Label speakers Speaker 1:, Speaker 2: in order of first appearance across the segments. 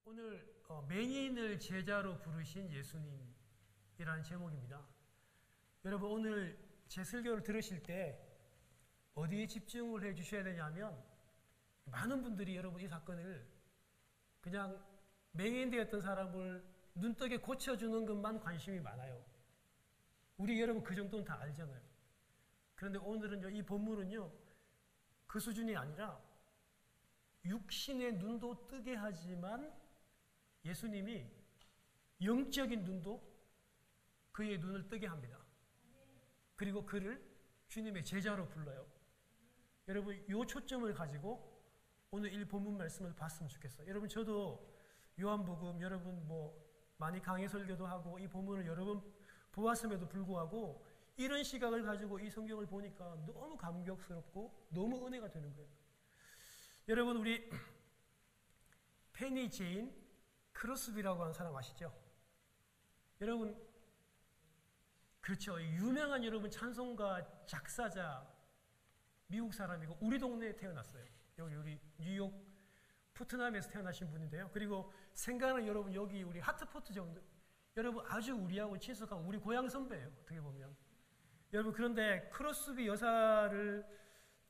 Speaker 1: 오늘 맹인을 제자로 부르신 예수님이라는 제목입니다. 여러분 오늘 제 설교를 들으실 때 어디에 집중을 해 주셔야 되냐면 많은 분들이 여러분 이 사건을 그냥 맹인 되었던 사람을 눈뜨게 고쳐주는 것만 관심이 많아요. 우리 여러분 그 정도는 다 알잖아요. 그런데 오늘은요, 이 본문은요, 그 수준이 아니라 육신의 눈도 뜨게 하지만 예수님이 영적인 눈도 그의 눈을 뜨게 합니다. 그리고 그를 주님의 제자로 불러요. 여러분 이 초점을 가지고 오늘 이 본문 말씀을 봤으면 좋겠어요. 여러분 저도 요한복음 여러분 많이 강의 설교도 하고 이 본문을 여러 번 보았음에도 불구하고 이런 시각을 가지고 이 성경을 보니까 너무 감격스럽고 너무 은혜가 되는 거예요. 여러분 우리 페니 제인 크로스비라고 하는 사람 아시죠? 여러분 그렇죠. 유명한 여러분 찬송가 작사자 미국 사람이고 우리 동네에 태어났어요. 여기 우리 뉴욕 푸트남에서 태어나신 분인데요. 그리고 생각은 여러분 여기 우리 하트포트 정도 여러분 아주 우리하고 친숙한 우리 고향 선배예요. 어떻게 보면 여러분 그런데 크로스비 여사를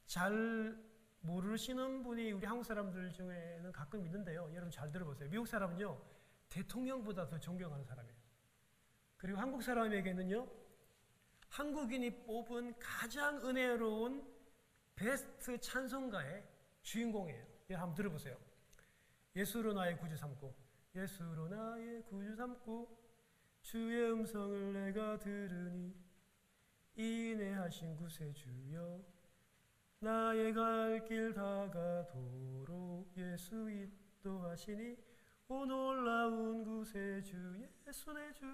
Speaker 1: 잘 모르시는 분이 우리 한국 사람들 중에는 가끔 있는데요. 여러분 잘 들어보세요. 미국 사람은요 대통령보다 더 존경하는 사람이에요. 그리고 한국 사람에게는요 한국인이 뽑은 가장 은혜로운 베스트 찬송가의 주인공이에요. 한번 들어보세요. 예수로 나의 구주 삼고 예수로 나의 구주 삼고 주의 음성을 내가 들으니 인내하신 구세주여 나의 갈 길 다가도록 예수 인도하시니 오 놀라운 구세주 예수 내 주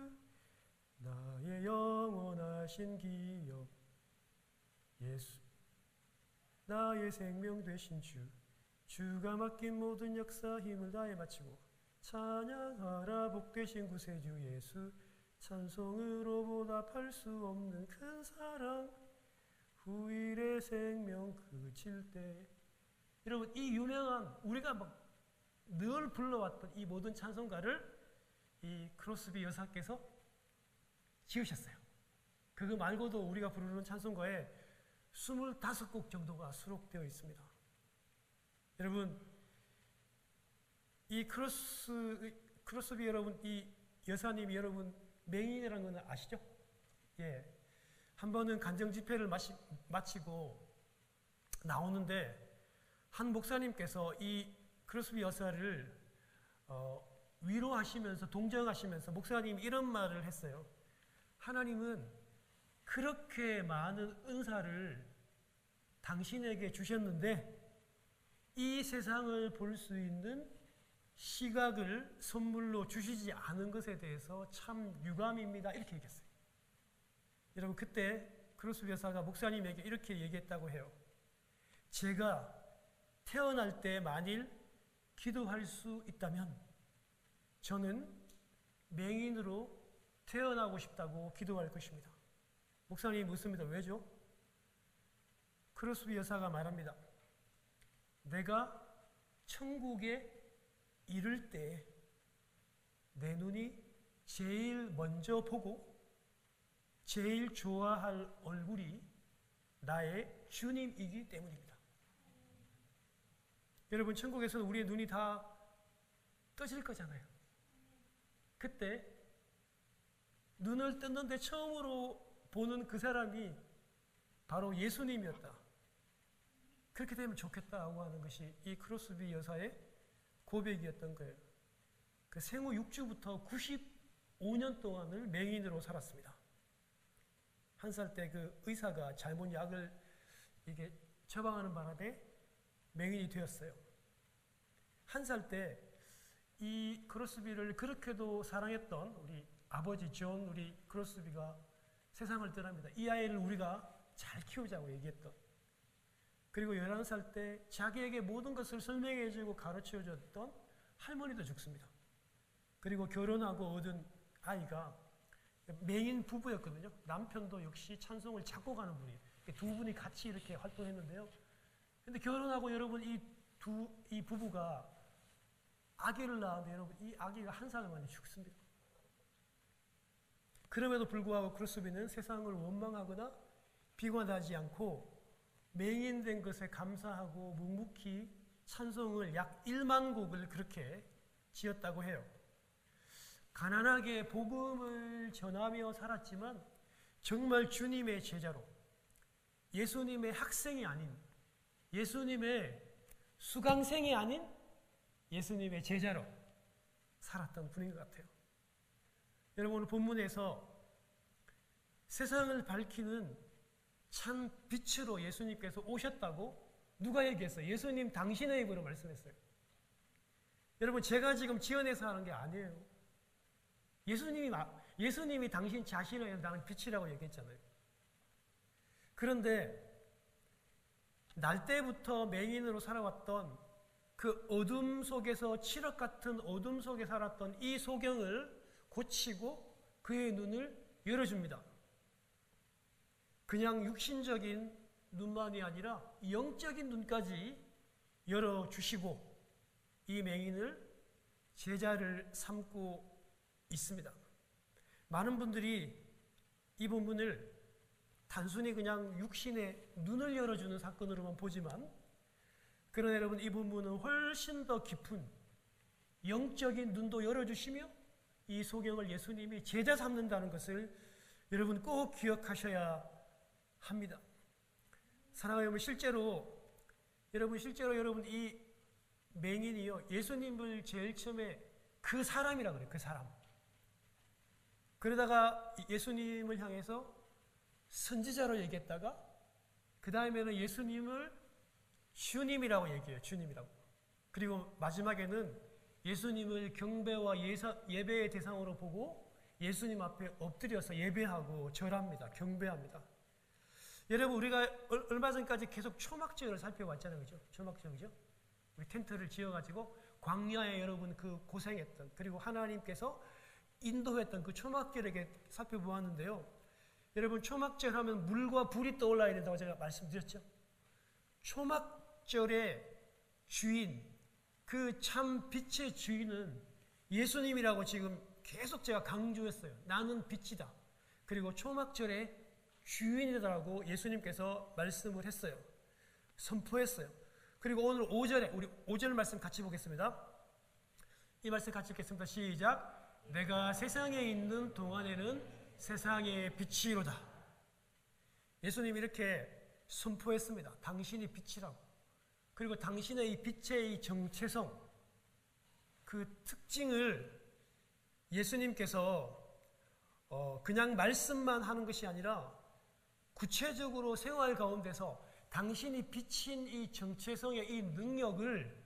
Speaker 1: 나의 영원하신 기업 예수 나의 생명 되신 주 주가 맡긴 모든 역사 힘을 다해 바치고 찬양하라 복되신 구세주 예수 찬송으로 보답할 수 없는 큰 사랑 후일의 생명 그칠 때 여러분 이 유명한 우리가 늘 불러왔던 이 모든 찬송가를 이 크로스비 여사께서 지으셨어요. 그거 말고도 우리가 부르는 찬송가에 25곡 정도가 수록되어 있습니다. 여러분 이 크로스비 여러분 이 여사님이 여러분 맹인이라는 건 아시죠? 예. 한 번은 간정 집회를 마치고 나오는데 한 목사님께서 이 크로스비 여사를 위로하시면서 동정하시면서 목사님이 이런 말을 했어요. 하나님은 그렇게 많은 은사를 당신에게 주셨는데 이 세상을 볼 수 있는 시각을 선물로 주시지 않은 것에 대해서 참 유감입니다. 이렇게 얘기했어요. 여러분 그때 크로스비 여사가 목사님에게 이렇게 얘기했다고 해요. 제가 태어날 때 만일 기도할 수 있다면 저는 맹인으로 태어나고 싶다고 기도할 것입니다. 목사님이 묻습니다. 왜죠? 크로스비 여사가 말합니다. 내가 천국에 이를 때 내 눈이 제일 먼저 보고 제일 좋아할 얼굴이 나의 주님이기 때문입니다. 여러분 천국에서는 우리의 눈이 다 떠질 거잖아요. 그때 눈을 떴는데 처음으로 보는 그 사람이 바로 예수님이었다. 그렇게 되면 좋겠다고 하는 것이 이 크로스비 여사의 고백이었던 거예요. 그 생후 6주부터 95년 동안을 맹인으로 살았습니다. 한 살 때 그 의사가 잘못 약을 이게 처방하는 바람에 맹인이 되었어요. 한 살 때 이 크로스비를 그렇게도 사랑했던 우리 아버지 존 우리 크로스비가 세상을 떠납니다. 이 아이를 우리가 잘 키우자고 얘기했던 그리고 11살 때 자기에게 모든 것을 설명해주고 가르쳐줬던 할머니도 죽습니다. 그리고 결혼하고 얻은 아이가 맹인 부부였거든요. 남편도 역시 찬송을 작곡하는 분이에요. 두 분이 같이 이렇게 활동했는데요. 근데 결혼하고 여러분 이 부부가 아기를 낳았는데 여러분 이 아기가 한 살 만에 죽습니다. 그럼에도 불구하고 크루스비는 세상을 원망하거나 비관하지 않고 맹인된 것에 감사하고 묵묵히 찬송을 약 1만 곡을 그렇게 지었다고 해요. 가난하게 복음을 전하며 살았지만 정말 주님의 제자로, 예수님의 학생이 아닌, 예수님의 수강생이 아닌 예수님의 제자로 살았던 분인 것 같아요. 여러분 오늘 본문에서 세상을 밝히는 참 빛으로 예수님께서 오셨다고 누가 얘기했어요? 예수님 당신의 입으로 말씀했어요. 여러분 제가 지금 지어내서 하는 게 아니에요. 예수님이 당신 자신을 나는 빛이라고 얘기했잖아요. 그런데 날 때부터 맹인으로 살아왔던 그 어둠 속에서 칠흑 같은 어둠 속에 살았던 이 소경을 고치고 그의 눈을 열어줍니다. 그냥 육신적인 눈만이 아니라 영적인 눈까지 열어주시고 이 맹인을 제자를 삼고 있습니다. 많은 분들이 이 본문을 단순히 그냥 육신의 눈을 열어주는 사건으로만 보지만 그러나 여러분 이 본문은 훨씬 더 깊은 영적인 눈도 열어주시며 이 소경을 예수님이 제자 삼는다는 것을 여러분 꼭 기억하셔야 합니다. 사랑하는 여러분 실제로 여러분 이 맹인이요 예수님을 제일 처음에 그 사람이라 그래요. 그 사람. 그러다가 예수님을 향해서 선지자로 얘기했다가 그 다음에는 예수님을 주님이라고 얘기해요. 주님이라고. 그리고 마지막에는 예수님을 경배와 예배의 대상으로 보고 예수님 앞에 엎드려서 예배하고 절합니다. 경배합니다. 여러분 우리가 얼마 전까지 계속 초막절을 살펴봤잖아요. 그죠? 초막절이죠? 우리 텐트를 지어가지고 광야에 여러분 그 고생했던 그리고 하나님께서 인도했던 그 초막절에게 살펴보았는데요. 여러분 초막절 하면 물과 불이 떠올라야 된다고 제가 말씀드렸죠. 초막절의 주인, 그 참 빛의 주인은 예수님이라고 지금 계속 제가 강조했어요. 나는 빛이다. 그리고 초막절의 주인이라고 예수님께서 말씀을 했어요. 선포했어요. 그리고 오늘 5절에 우리 5절 말씀 같이 보겠습니다. 이 말씀 같이 읽겠습니다. 시작. 내가 세상에 있는 동안에는 세상의 빛이로다. 예수님이 이렇게 선포했습니다. 당신이 빛이라고. 그리고 당신의 이 빛의 이 정체성, 그 특징을 예수님께서 그냥 말씀만 하는 것이 아니라 구체적으로 생활 가운데서 당신이 비친 이 정체성의 이 능력을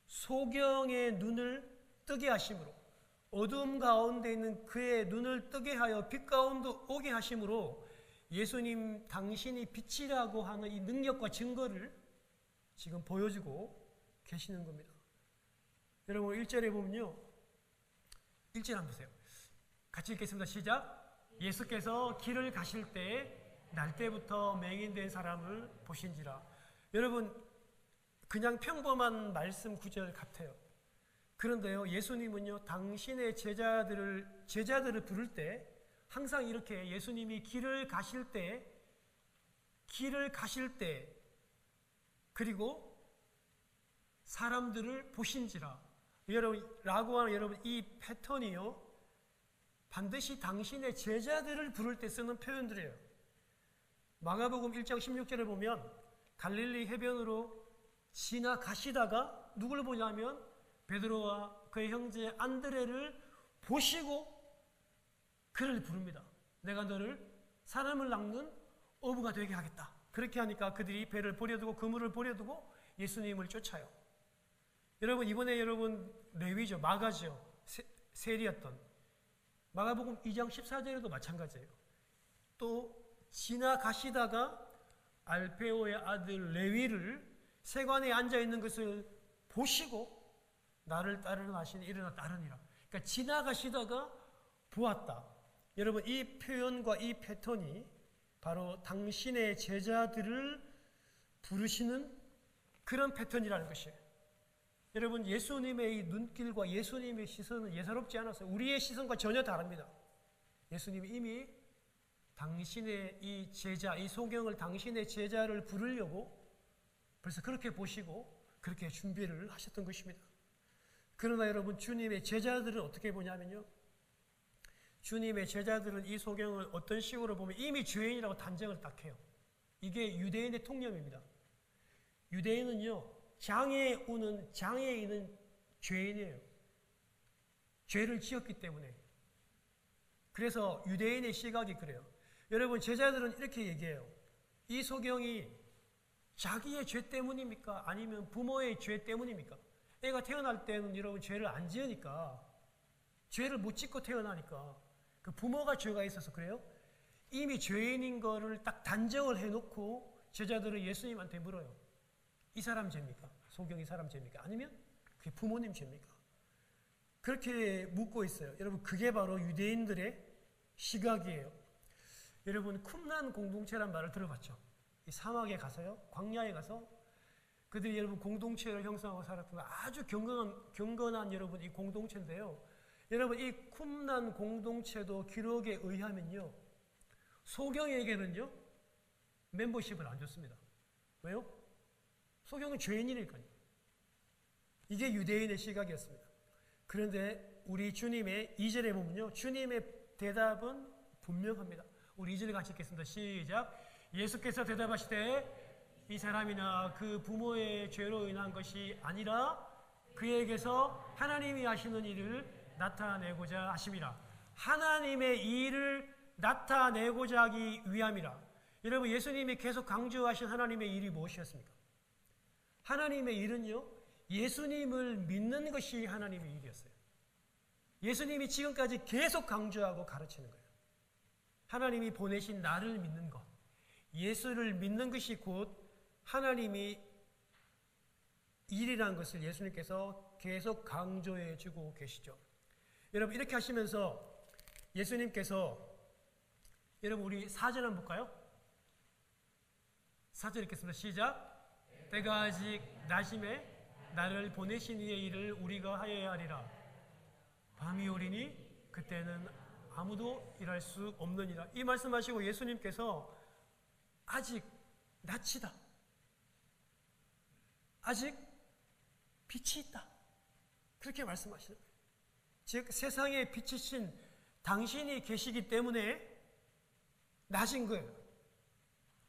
Speaker 1: 소경의 눈을 뜨게 하심으로 어둠 가운데 있는 그의 눈을 뜨게 하여 빛 가운데 오게 하심으로 예수님 당신이 빛이라고 하는 이 능력과 증거를 지금 보여주고 계시는 겁니다. 여러분 1절에 보면요. 1절 한번 보세요. 같이 읽겠습니다. 시작. 예수께서 길을 가실 때에 날 때부터 맹인된 사람을 보신지라. 여러분 그냥 평범한 말씀 구절 같아요. 그런데요 예수님은요 당신의 제자들을 부를 때 항상 이렇게 예수님이 길을 가실 때 그리고 사람들을 보신지라 라고 하는 여러분 이 패턴이요 반드시 당신의 제자들을 부를 때 쓰는 표현들이에요. 마가복음 1장 16절을 보면 갈릴리 해변으로 지나가시다가 누구를 보냐면 베드로와 그의 형제 안드레를 보시고 그를 부릅니다. 내가 너를 사람을 낚는 어부가 되게 하겠다. 그렇게 하니까 그들이 배를 버려두고 그물을 버려두고 예수님을 쫓아요. 여러분 이번에 여러분 레위죠. 마가죠. 세리였던 마가복음 2장 14절에도 마찬가지예요. 또 지나가시다가 알페오의 아들 레위를 세관에 앉아있는 것을 보시고 나를 따르는 하시니 일어나 따르니라. 그러니까 지나가시다가 보았다. 여러분 이 표현과 이 패턴이 바로 당신의 제자들을 부르시는 그런 패턴이라는 것이에요. 여러분, 예수님의 이 눈길과 예수님의 시선은 예사롭지 않았어요. 우리의 시선과 전혀 다릅니다. 예수님이 이미 당신의 이 제자, 이 소경을 당신의 제자를 부르려고 벌써 그렇게 보시고 그렇게 준비를 하셨던 것입니다. 그러나 여러분, 주님의 제자들은 어떻게 보냐면요, 주님의 제자들은 이 소경을 어떤 식으로 보면 이미 죄인이라고 단정을 딱 해요. 이게 유대인의 통념입니다. 유대인은요, 장애에 있는 죄인이에요. 죄를 지었기 때문에. 그래서 유대인의 시각이 그래요. 여러분, 제자들은 이렇게 얘기해요. 이 소경이 자기의 죄 때문입니까? 아니면 부모의 죄 때문입니까? 애가 태어날 때는 여러분 죄를 안 지으니까, 죄를 못 짓고 태어나니까 그 부모가 죄가 있어서 그래요? 이미 죄인인 거를 딱 단정을 해놓고 제자들은 예수님한테 물어요. 이 사람 죄입니까? 소경이 사람 죄입니까? 아니면 그게 부모님 죄입니까? 그렇게 묻고 있어요. 여러분, 그게 바로 유대인들의 시각이에요. 여러분, 쿰란 공동체란 말을 들어봤죠? 이 사막에 가서요, 광야에 가서 그들이 여러분 공동체를 형성하고 살았던 아주 경건한 여러분 이 공동체인데요. 여러분, 이 쿰란 공동체도 기록에 의하면요, 소경에게는요 멤버십을 안 줬습니다. 왜요? 소경은 죄인이니까요. 이게 유대인의 시각이었습니다. 그런데 우리 주님의 2절에 보면요, 주님의 대답은 분명합니다. 우리 2절 같이 읽겠습니다. 시작. 예수께서 대답하시되 이 사람이나 그 부모의 죄로 인한 것이 아니라 그에게서 하나님이 하시는 일을 나타내고자 하심이라. 하나님의 일을 나타내고자 하기 위함이라. 여러분, 예수님이 계속 강조하신 하나님의 일이 무엇이었습니까? 하나님의 일은요, 예수님을 믿는 것이 하나님의 일이었어요. 예수님이 지금까지 계속 강조하고 가르치는 거예요. 하나님이 보내신 나를 믿는 것, 예수를 믿는 것이 곧 하나님이 일이라는 것을 예수님께서 계속 강조해 주고 계시죠. 여러분, 이렇게 하시면서 예수님께서, 여러분 우리 4절 한번 볼까요? 4절 읽겠습니다. 시작. 때가 아직 나심에 나를 보내신 이의 일을 우리가 하여야 하리라. 밤이 오리니 그때는 아무도 일할 수 없느니라. 이 말씀하시고 예수님께서 아직 낯이다, 아직 빛이 있다, 그렇게 말씀하시는 거예요. 즉 세상에 빛이신 당신이 계시기 때문에 낮인 거예요.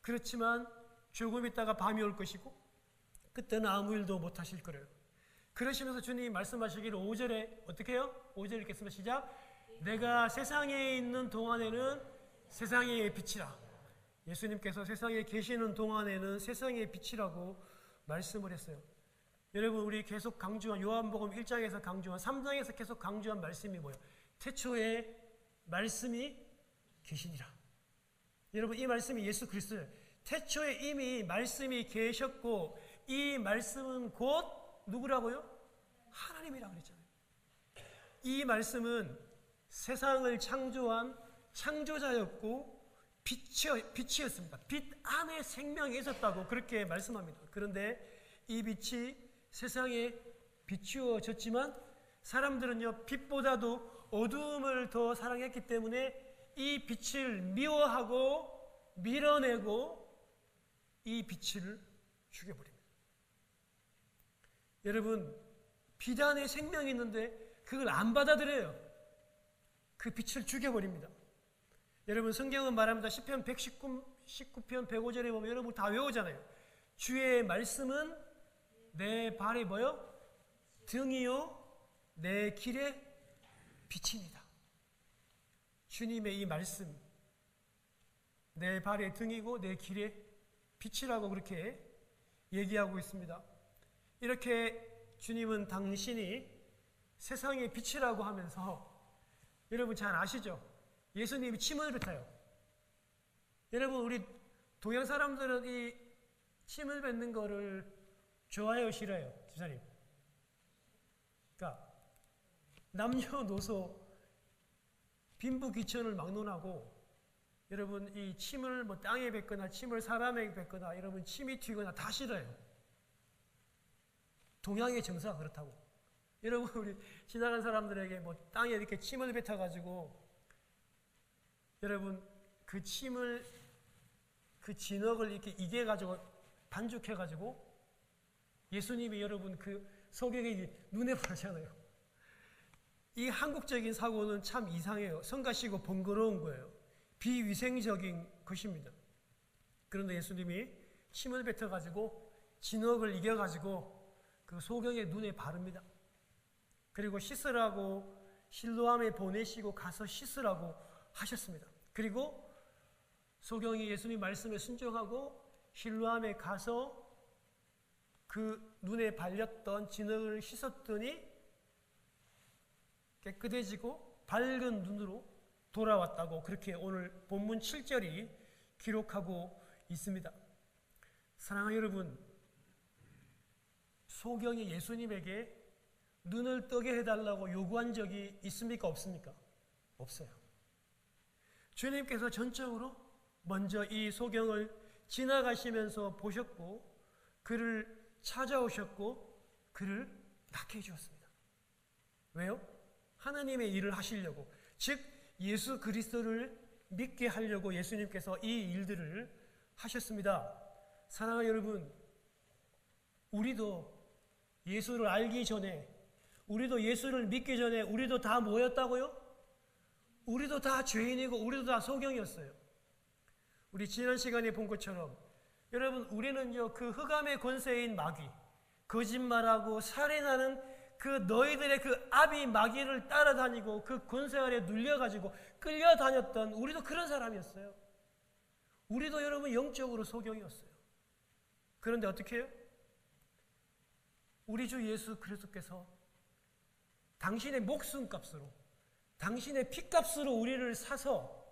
Speaker 1: 그렇지만 조금 있다가 밤이 올 것이고 그때는 아무 일도 못 하실 거예요. 그러시면서 주님이 말씀하시기를 5절에 어떻게 해요? 5절 읽겠습니다. 시작. 내가 세상에 있는 동안에는 세상의 빛이라. 예수님께서 세상에 계시는 동안에는 세상의 빛이라고 말씀을 했어요. 여러분, 우리 계속 강조한 요한복음 1장에서 강조한 3장에서 계속 강조한 말씀이 뭐예요? 태초에 말씀이 계시니라. 여러분, 이 말씀이 예수 그리스도예요. 태초에 이미 말씀이 계셨고 이 말씀은 곧 누구라고요? 하나님이라고 그랬잖아요. 이 말씀은 세상을 창조한 창조자였고 빛이었습니다. 빛 안에 생명이 있었다고 그렇게 말씀합니다. 그런데 이 빛이 세상에 비추어졌지만 사람들은요, 빛보다도 어두움을 더 사랑했기 때문에 이 빛을 미워하고 밀어내고 이 빛을 죽여버립니다. 여러분, 빛 안에 생명이 있는데 그걸 안 받아들여요. 그 빛을 죽여버립니다. 여러분, 성경은 말합니다. 시편 119편 105절에 보면 여러분 다 외우잖아요. 주의 말씀은 내 발에 뭐요? 등이요 내 길에 빛입니다. 주님의 이 말씀, 내 발의 등이고 내 길의 빛이라고 그렇게 얘기하고 있습니다. 이렇게 주님은 당신이 세상의 빛이라고 하면서, 여러분 잘 아시죠? 예수님이 침을 뱉어요. 여러분, 우리 동양 사람들은 이 침을 뱉는 거를 좋아해요, 싫어해요? 지사님. 그러니까 남녀노소 빈부귀천을 막론하고, 여러분 이 침을 뭐 땅에 뱉거나 침을 사람에게 뱉거나 여러분 침이 튀거나 다 싫어요. 동양의 정서가 그렇다고. 여러분, 우리 지나간 사람들에게 뭐 땅에 이렇게 침을 뱉어가지고, 여러분, 그 침을, 그 진흙을 이렇게 이겨가지고, 반죽해가지고, 예수님이 여러분 그 소경이 눈에 보이잖아요. 이 한국적인 사고는 참 이상해요. 성가시고 번거로운 거예요. 비위생적인 것입니다. 그런데 예수님이 침을 뱉어가지고 진흙을 이겨가지고 그 소경의 눈에 바릅니다. 그리고 씻으라고 실로암에 보내시고 가서 씻으라고 하셨습니다. 그리고 소경이 예수님 말씀에 순종하고 실로암에 가서 그 눈에 발렸던 진흙을 씻었더니 깨끗해지고 밝은 눈으로 돌아왔다고 그렇게 오늘 본문 7절이 기록하고 있습니다. 사랑하는 여러분, 소경이 예수님에게 눈을 뜨게 해달라고 요구한 적이 있습니까? 없습니까? 없어요. 주님께서 전적으로 먼저 이 소경을 지나가시면서 보셨고 그를 찾아오셨고 그를 낫게 해주었습니다. 왜요? 하나님의 일을 하시려고, 즉 예수 그리스도를 믿게 하려고 예수님께서 이 일들을 하셨습니다. 사랑하는 여러분, 우리도 예수를 알기 전에, 우리도 예수를 믿기 전에 우리도 다 뭐였다고요? 우리도 다 죄인이고 우리도 다 소경이었어요. 우리 지난 시간에 본 것처럼 여러분, 우리는요 그 흑암의 권세인 마귀, 거짓말하고 살인하는 그 너희들의 그 아비 마귀를 따라다니고 그 권세 아래 눌려가지고 끌려다녔던 우리도 그런 사람이었어요. 우리도 여러분 영적으로 소경이었어요. 그런데 어떻게 해요? 우리 주 예수 그리스도께서 당신의 목숨값으로, 당신의 피값으로 우리를 사서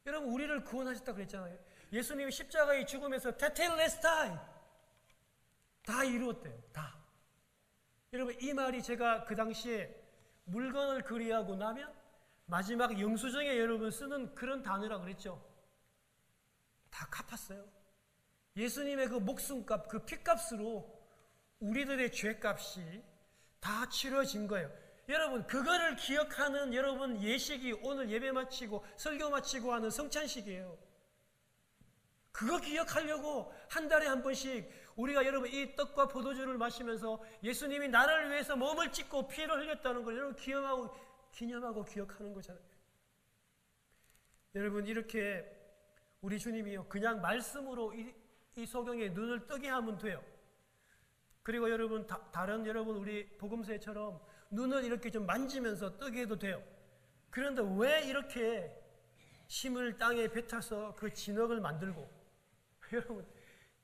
Speaker 1: 여러분 우리를 구원하셨다고 그랬잖아요. 예수님이 십자가의 죽음에서 테텔레스타이 다 이루었대요. 다. 여러분 이 말이 제가 그 당시에 물건을 그리하고 나면 마지막 영수증에 여러분 쓰는 그런 단어라고 그랬죠. 다 갚았어요. 예수님의 그 목숨값, 그 피값으로 우리들의 죄값이 다 치러진 거예요. 여러분 그거를 기억하는 여러분 예식이 오늘 예배 마치고 설교 마치고 하는 성찬식이에요. 그거 기억하려고 한 달에 한 번씩 우리가 여러분 이 떡과 포도주를 마시면서 예수님이 나를 위해서 몸을 찢고 피를 흘렸다는 걸 여러분 기념하고 기억하는 거잖아요. 여러분 이렇게 우리 주님이요 그냥 말씀으로 이 소경의 눈을 뜨게 하면 돼요. 그리고 여러분 다른 여러분 우리 복음서처럼 눈을 이렇게 좀 만지면서 뜨게 해도 돼요. 그런데 왜 이렇게 침을 땅에 뱉어서 그 진흙을 만들고, 여러분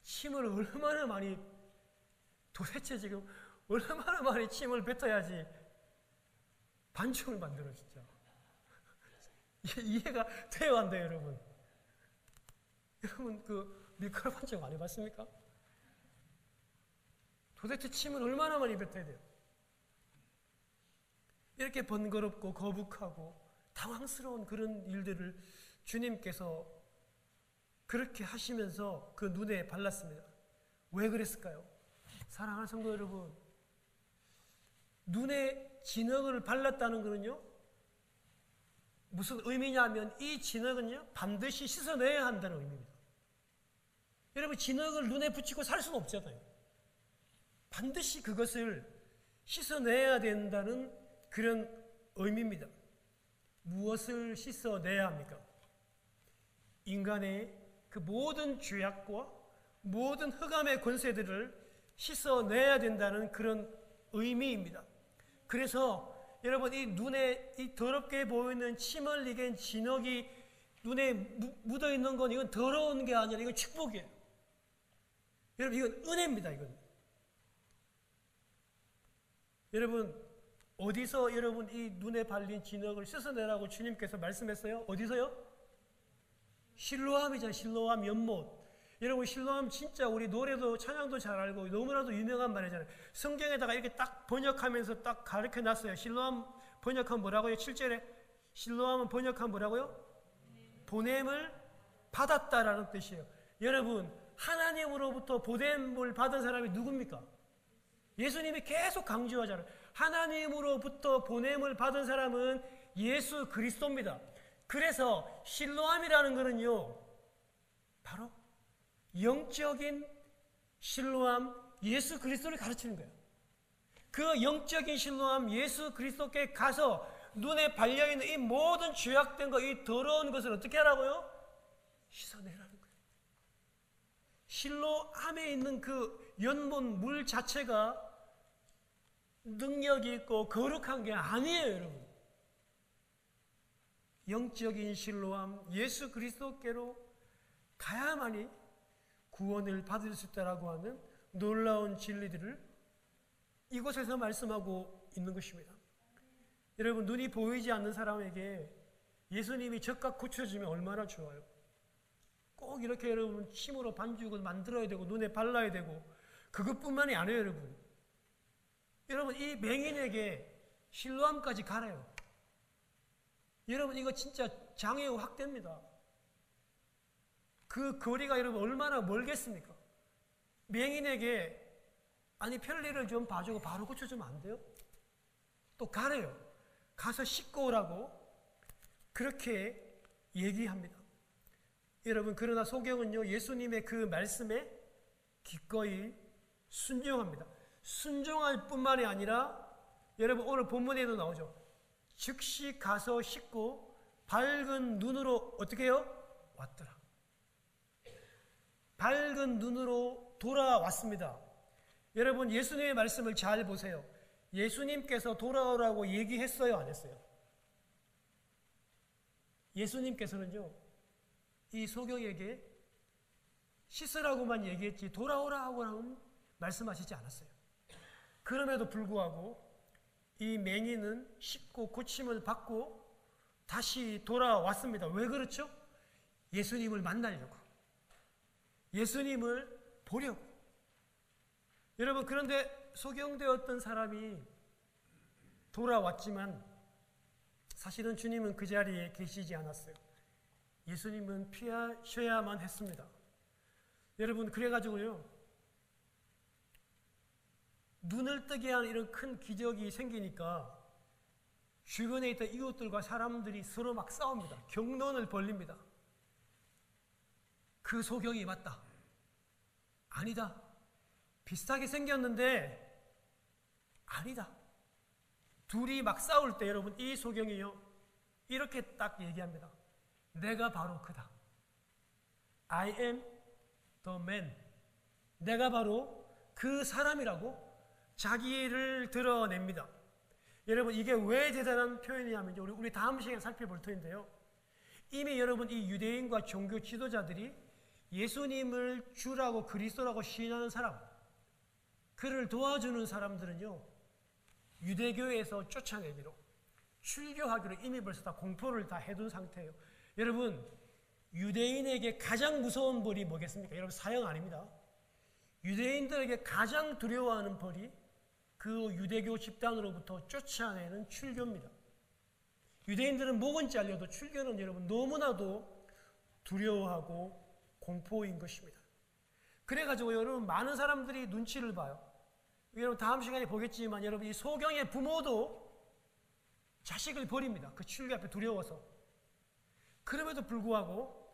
Speaker 1: 침을 얼마나 많이, 도대체 지금 얼마나 많이 침을 뱉어야지 반죽을 만들어 진짜. 이해가 돼요 안 돼요 여러분? 여러분 그 밀가루 반죽 안 해봤습니까? 도대체 침을 얼마나 많이 뱉어야 돼요? 이렇게 번거롭고 거북하고 당황스러운 그런 일들을 주님께서 그렇게 하시면서 그 눈에 발랐습니다. 왜 그랬을까요? 사랑하는 성도 여러분, 눈에 진흙을 발랐다는 것은요 무슨 의미냐면 이 진흙은요 반드시 씻어내야 한다는 의미입니다. 여러분 진흙을 눈에 붙이고 살 수는 없잖아요. 반드시 그것을 씻어내야 된다는 그런 의미입니다. 무엇을 씻어내야 합니까? 인간의 그 모든 죄악과 모든 흑암의 권세들을 씻어내야 된다는 그런 의미입니다. 그래서 여러분 이 눈에 이 더럽게 보이는 침 흘리게 진흙이 눈에 묻어 있는 건 이건 더러운 게 아니라 이건 축복이에요. 여러분 이건 은혜입니다. 이건. 여러분 어디서 여러분 이 눈에 발린 진흙을 씻어내라고 주님께서 말씀했어요? 어디서요? 실로암이잖아요. 실로암 연못. 여러분 실로암 진짜 우리 노래도 찬양도 잘 알고 너무나도 유명한 말이잖아요. 성경에다가 이렇게 딱 번역하면서 딱 가르쳐 놨어요. 실로암 번역하면 뭐라고요? 7절에 실로암은 번역하면 뭐라고요? 보냄을 받았다라는 뜻이에요. 여러분 하나님으로부터 보냄을 받은 사람이 누굽니까? 예수님이 계속 강조하잖아요. 하나님으로부터 보냄을 받은 사람은 예수 그리스도입니다. 그래서 실로암이라는 것은요, 바로 영적인 실로암 예수 그리스도를 가르치는 거예요. 그 영적인 실로암 예수 그리스도께 가서 눈에 발려있는 이 모든 죄악된 것, 이 더러운 것을 어떻게 하라고요? 씻어내라는 거예요. 실로암에 있는 그 연못 물 자체가 능력이 있고 거룩한 게 아니에요, 여러분. 영적인 실로암 예수 그리스도께로 가야만이 구원을 받을 수 있다라고 하는 놀라운 진리들을 이곳에서 말씀하고 있는 것입니다. 여러분, 눈이 보이지 않는 사람에게 예수님이 적각 고쳐주면 얼마나 좋아요. 꼭 이렇게 여러분 침으로 반죽을 만들어야 되고 눈에 발라야 되고 그것뿐만이 아니에요, 여러분. 여러분, 이 맹인에게 실로암까지 가래요. 여러분, 이거 진짜 장애우 확대입니다. 그 거리가 여러분 얼마나 멀겠습니까? 맹인에게 아니 편리를 좀 봐주고 바로 고쳐주면 안 돼요? 또 가래요. 가서 씻고 오라고 그렇게 얘기합니다. 여러분, 그러나 소경은요, 예수님의 그 말씀에 기꺼이 순종합니다. 순종할 뿐만이 아니라 여러분 오늘 본문에도 나오죠. 즉시 가서 씻고 밝은 눈으로 어떻게 해요? 왔더라. 밝은 눈으로 돌아왔습니다. 여러분, 예수님의 말씀을 잘 보세요. 예수님께서 돌아오라고 얘기했어요, 안 했어요? 예수님께서는요, 이 소경에게 씻으라고만 얘기했지 돌아오라고는 말씀하시지 않았어요. 그럼에도 불구하고 이 맹인은 씻고 고침을 받고 다시 돌아왔습니다. 왜 그렇죠? 예수님을 만나려고, 예수님을 보려고. 여러분, 그런데 소경되었던 사람이 돌아왔지만 사실은 주님은 그 자리에 계시지 않았어요. 예수님은 피하셔야만 했습니다. 여러분, 그래가지고요, 눈을 뜨게 하는 이런 큰 기적이 생기니까 주변에 있던 이웃들과 사람들이 서로 막 싸웁니다. 경론을 벌립니다. 그 소경이 맞다. 아니다. 비슷하게 생겼는데 아니다. 둘이 막 싸울 때 여러분, 이 소경이요, 이렇게 딱 얘기합니다. 내가 바로 그다. I am the man. 내가 바로 그 사람이라고 자기를 드러냅니다. 여러분, 이게 왜 대단한 표현이냐면요, 우리 다음 시간에 살펴볼 터인데요, 이미 여러분 이 유대인과 종교 지도자들이 예수님을 주라고 그리스도라고 시인하는 사람, 그를 도와주는 사람들은요, 유대교에서 쫓아내기로, 출교하기로 이미 벌써 다 공포를 다 해둔 상태예요. 여러분, 유대인에게 가장 무서운 벌이 뭐겠습니까? 여러분, 사형 아닙니다. 유대인들에게 가장 두려워하는 벌이 그 유대교 집단으로부터 쫓아내는 출교입니다. 유대인들은 목은 잘려도 출교는 여러분 너무나도 두려워하고 공포인 것입니다. 그래가지고 여러분, 많은 사람들이 눈치를 봐요. 여러분, 다음 시간에 보겠지만 여러분, 이 소경의 부모도 자식을 버립니다. 그 출교 앞에 두려워서. 그럼에도 불구하고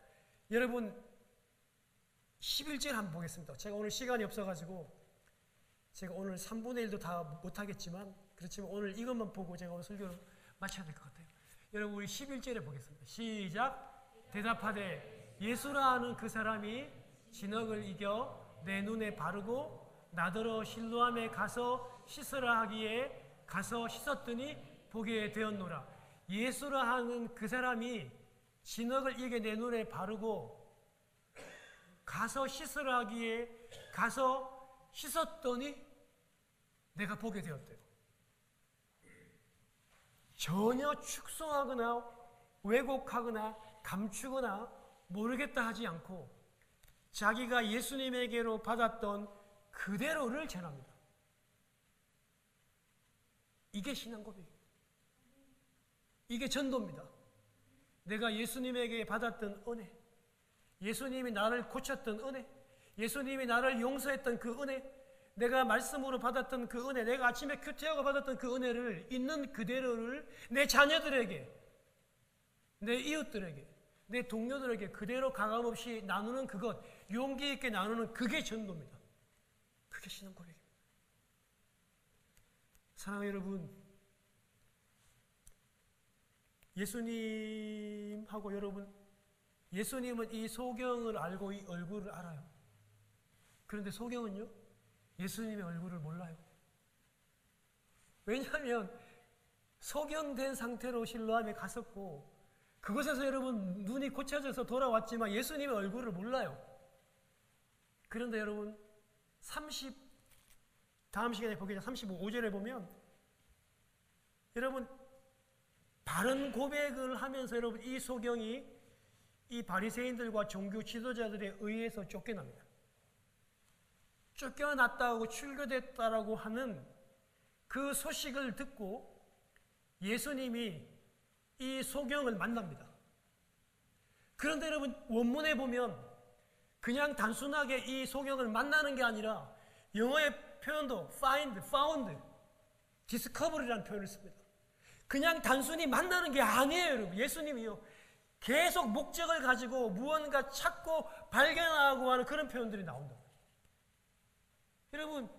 Speaker 1: 여러분, 11절 한번 보겠습니다. 제가 오늘 시간이 없어가지고 제가 오늘 3분의 1도 다 못하겠지만, 그렇지만 오늘 이것만 보고 제가 오늘 설교를 마쳐야 될 것 같아요. 여러분, 우리 11절에 보겠습니다. 시작. 대답하되 예수라 하는 그 사람이 진흙을 이겨 내 눈에 바르고 나더러 실로암에 가서 씻으라 하기에 가서 씻었더니 보게 되었노라. 예수라 하는 그 사람이 진흙을 이겨 내 눈에 바르고 가서 씻으라 하기에 가서 씻었더니 내가 보게 되었대요. 전혀 축소하거나 왜곡하거나 감추거나 모르겠다 하지 않고 자기가 예수님에게로 받았던 그대로를 전합니다. 이게 신앙 고백이에요. 이게 전도입니다. 내가 예수님에게 받았던 은혜, 예수님이 나를 고쳤던 은혜, 예수님이 나를 용서했던 그 은혜, 내가 말씀으로 받았던 그 은혜, 내가 아침에 큐티하고 받았던 그 은혜를 있는 그대로를 내 자녀들에게, 내 이웃들에게, 내 동료들에게 그대로 가감없이 나누는 그것, 용기 있게 나누는 그게 전도입니다. 그게 신앙 고백입니다. 사랑하는 여러분, 예수님하고 여러분, 예수님은 이 소경을 알고 이 얼굴을 알아요. 그런데 소경은요, 예수님의 얼굴을 몰라요. 왜냐하면 소경된 상태로 실로암에 갔었고, 그곳에서 여러분 눈이 고쳐져서 돌아왔지만 예수님의 얼굴을 몰라요. 그런데 여러분, 다음 시간에 보겠죠. 35절에 보면, 여러분, 바른 고백을 하면서 여러분 이 소경이 이 바리새인들과 종교 지도자들에 의해서 쫓겨납니다. 쫓겨났다고 출교됐다라고 하는 그 소식을 듣고 예수님이 이 소경을 만납니다. 그런데 여러분 원문에 보면 그냥 단순하게 이 소경을 만나는 게 아니라 영어의 표현도 find, found, discovery라는 표현을 씁니다. 그냥 단순히 만나는 게 아니에요, 여러분. 예수님이요, 계속 목적을 가지고 무언가 찾고 발견하고 하는 그런 표현들이 나온다. 여러분,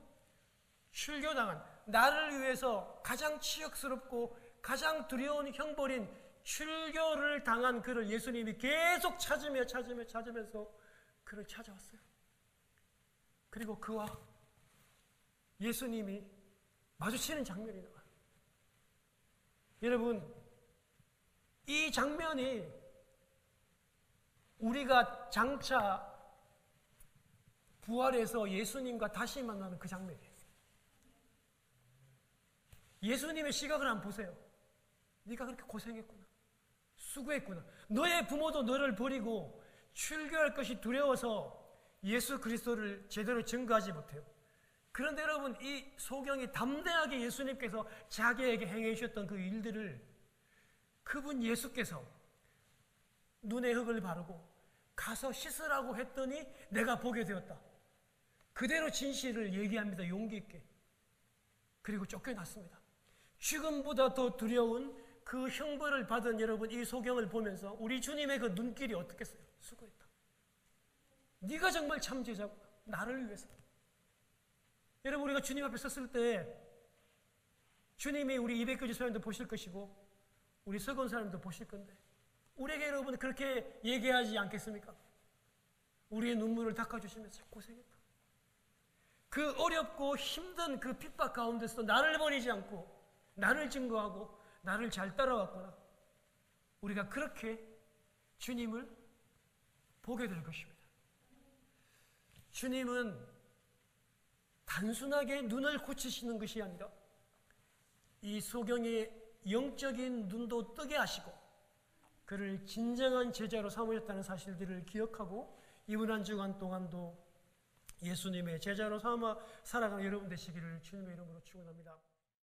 Speaker 1: 출교당한, 나를 위해서 가장 치욕스럽고 가장 두려운 형벌인 출교를 당한 그를 예수님이 계속 찾으면서 그를 찾아왔어요. 그리고 그와 예수님이 마주치는 장면이 나와요. 여러분, 이 장면이 우리가 장차 부활해서 예수님과 다시 만나는 그 장면이에요. 예수님의 시각을 한번 보세요. 네가 그렇게 고생했구나. 수고했구나. 너의 부모도 너를 버리고 출교할 것이 두려워서 예수 그리스도를 제대로 증거하지 못해요. 그런데 여러분, 이 소경이 담대하게 예수님께서 자기에게 행해 주셨던 그 일들을 그분 예수께서 눈에 흙을 바르고 가서 씻으라고 했더니 내가 보게 되었다. 그대로 진실을 얘기합니다. 용기 있게. 그리고 쫓겨났습니다. 죽음보다 더 두려운 그 형벌을 받은 여러분 이 소경을 보면서 우리 주님의 그 눈길이 어떻겠어요? 수고했다. 네가 정말 참 제자구나. 나를 위해서. 여러분, 우리가 주님 앞에 섰을 때 주님이 우리 200교지 소년도 보실 것이고 우리 서건 사람도 보실 건데 우리에게 여러분 그렇게 얘기하지 않겠습니까? 우리의 눈물을 닦아주시면서 고생했다. 그 어렵고 힘든 그 핍박 가운데서도 나를 버리지 않고 나를 증거하고 나를 잘 따라왔구나. 우리가 그렇게 주님을 보게 될 것입니다. 주님은 단순하게 눈을 고치시는 것이 아니라 이 소경의 영적인 눈도 뜨게 하시고 그를 진정한 제자로 삼으셨다는 사실들을 기억하고 이번 한 주간 동안도 예수님의 제자로 삼아 살아가는 여러분 되시기를 주님의 이름으로 축원합니다.